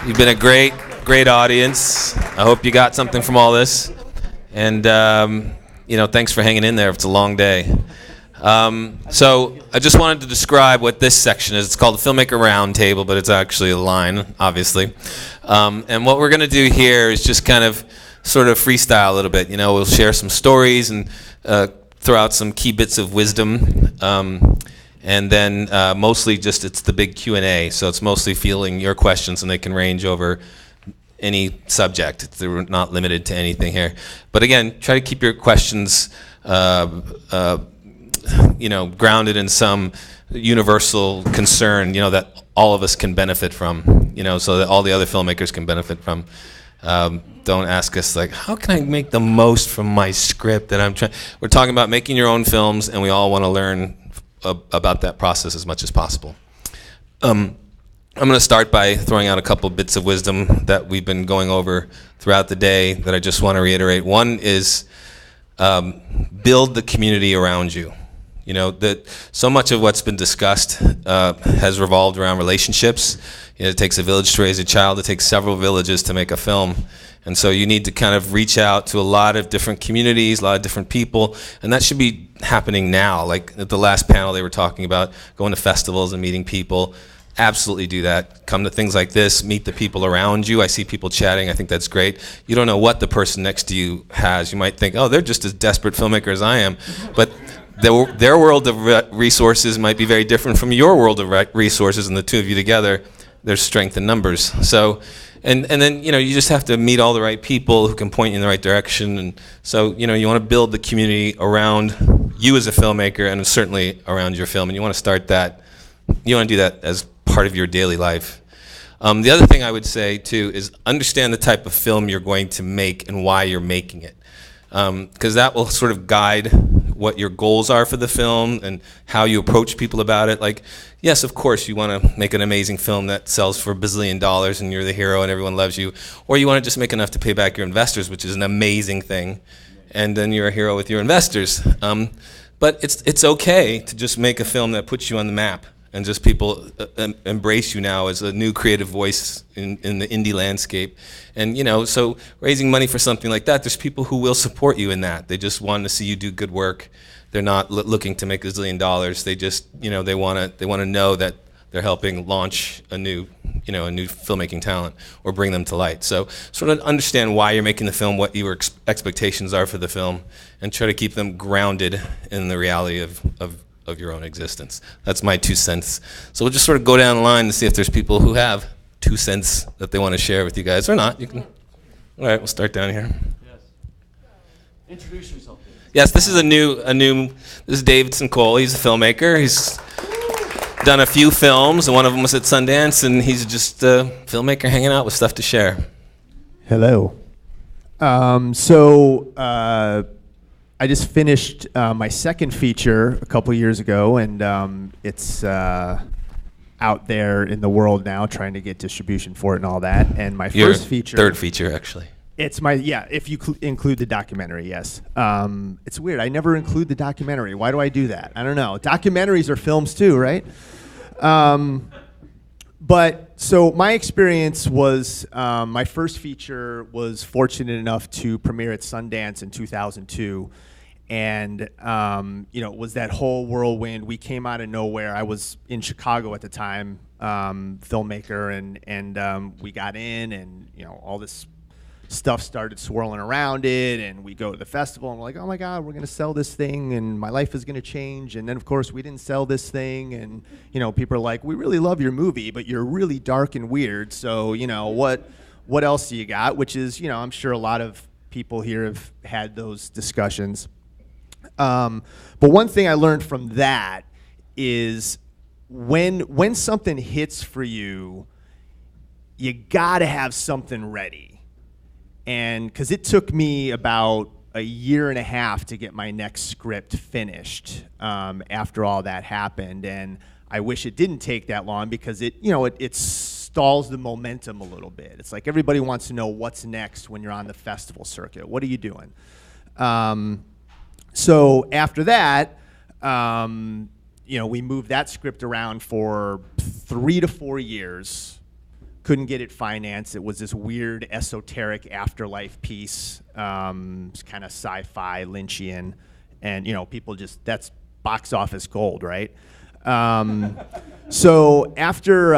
You've been a great audience. I hope you got something from all this. And, thanks for hanging in there. It's a long day. So I just wanted to describe what this section is. It's called the Filmmaker Roundtable, but it's actually a line, obviously. And what we're going to do here is just kind of sort of freestyle a little bit. We'll share some stories and throw out some key bits of wisdom. And then mostly just it's the big Q&A. So it's mostly fielding your questions, and they can range over any subject. They're not limited to anything here. But again, try to keep your questions grounded in some universal concern, that all of us can benefit from, so that all the other filmmakers can benefit from. Don't ask us like, how can I make the most from my script that I'm trying? We're talking about making your own films, and we all want to learn about that process as much as possible. I'm going to start by throwing out a couple bits of wisdom that we've been going over throughout the day that I just want to reiterate. One is build the community around you. That so much of what's been discussed has revolved around relationships. It takes a village to raise a child. It takes several villages to make a film. And so you need to kind of reach out to a lot of different communities, a lot of different people, and that should be happening now. Like at the last panel, they were talking about going to festivals and meeting people. Absolutely do that. Come to things like this, meet the people around you. I see people chatting. I think that's great. You don't know what the person next to you has. You might think, oh, they're just as desperate filmmaker as I am. But their world of resources might be very different from your world of resources, and the two of you together, there's strength in numbers. So, and then, you just have to meet all the right people who can point you in the right direction. And so, you want to build the community around you as a filmmaker, and certainly around your film. And you want to start that, you want to do that as part of your daily life. The other thing I would say, too, is understand the type of film you're going to make and why you're making it. Because that will sort of guide what your goals are for the film and how you approach people about it. Like, yes, of course, you want to make an amazing film that sells for $1 billion and you're the hero and everyone loves you. Or you want to just make enough to pay back your investors, which is an amazing thing. And then you're a hero with your investors. But it's okay to just make a film that puts you on the map. And just people embrace you now as a new creative voice in the indie landscape. And, so raising money for something like that, there's people who will support you in that. They just want to see you do good work. They're not looking to make $1 zillion. They just, they want to know that they're helping launch a new filmmaking talent or bring them to light. So sort of understand why you're making the film, what your expectations are for the film, and try to keep them grounded in the reality of your own existence. That's my 2 cents. So we'll just sort of go down the line and see if there's people who have 2 cents that they want to share with you guys or not. You can. All right, we'll start down here. Yes. Introduce yourself, please. Yes, this is this is Davidson Cole. He's a filmmaker. He's done a few films, and one of them was at Sundance, and he's just a filmmaker hanging out with stuff to share. Hello. I just finished my second feature a couple years ago, and it's out there in the world now, trying to get distribution for it and all that. And my first feature, third feature, actually. It's if you include the documentary, yes. It's weird. I never include the documentary. Why do I do that? I don't know. Documentaries are films too, right? But so my experience was my first feature was fortunate enough to premiere at Sundance in 2002. And, it was that whole whirlwind. We came out of nowhere. I was in Chicago at the time, filmmaker, and we got in, and, all this stuff started swirling around it, and we go to the festival, and we're like, oh my God, we're going to sell this thing, and my life is going to change. And then, of course, we didn't sell this thing, and, people are like, we really love your movie, but you're really dark and weird, so, what else do you got? Which is, I'm sure a lot of people here have had those discussions. But one thing I learned from that is when something hits for you, you gotta have something ready. And because it took me about a year and a half to get my next script finished after all that happened, and I wish it didn't take that long because it stalls the momentum a little bit. It's like everybody wants to know what's next when you're on the festival circuit. What are you doing? So after that, we moved that script around for 3 to 4 years couldn't get it financed. It was this weird esoteric afterlife piece, kind of sci-fi Lynchian, and people just, that's box office gold, right? So after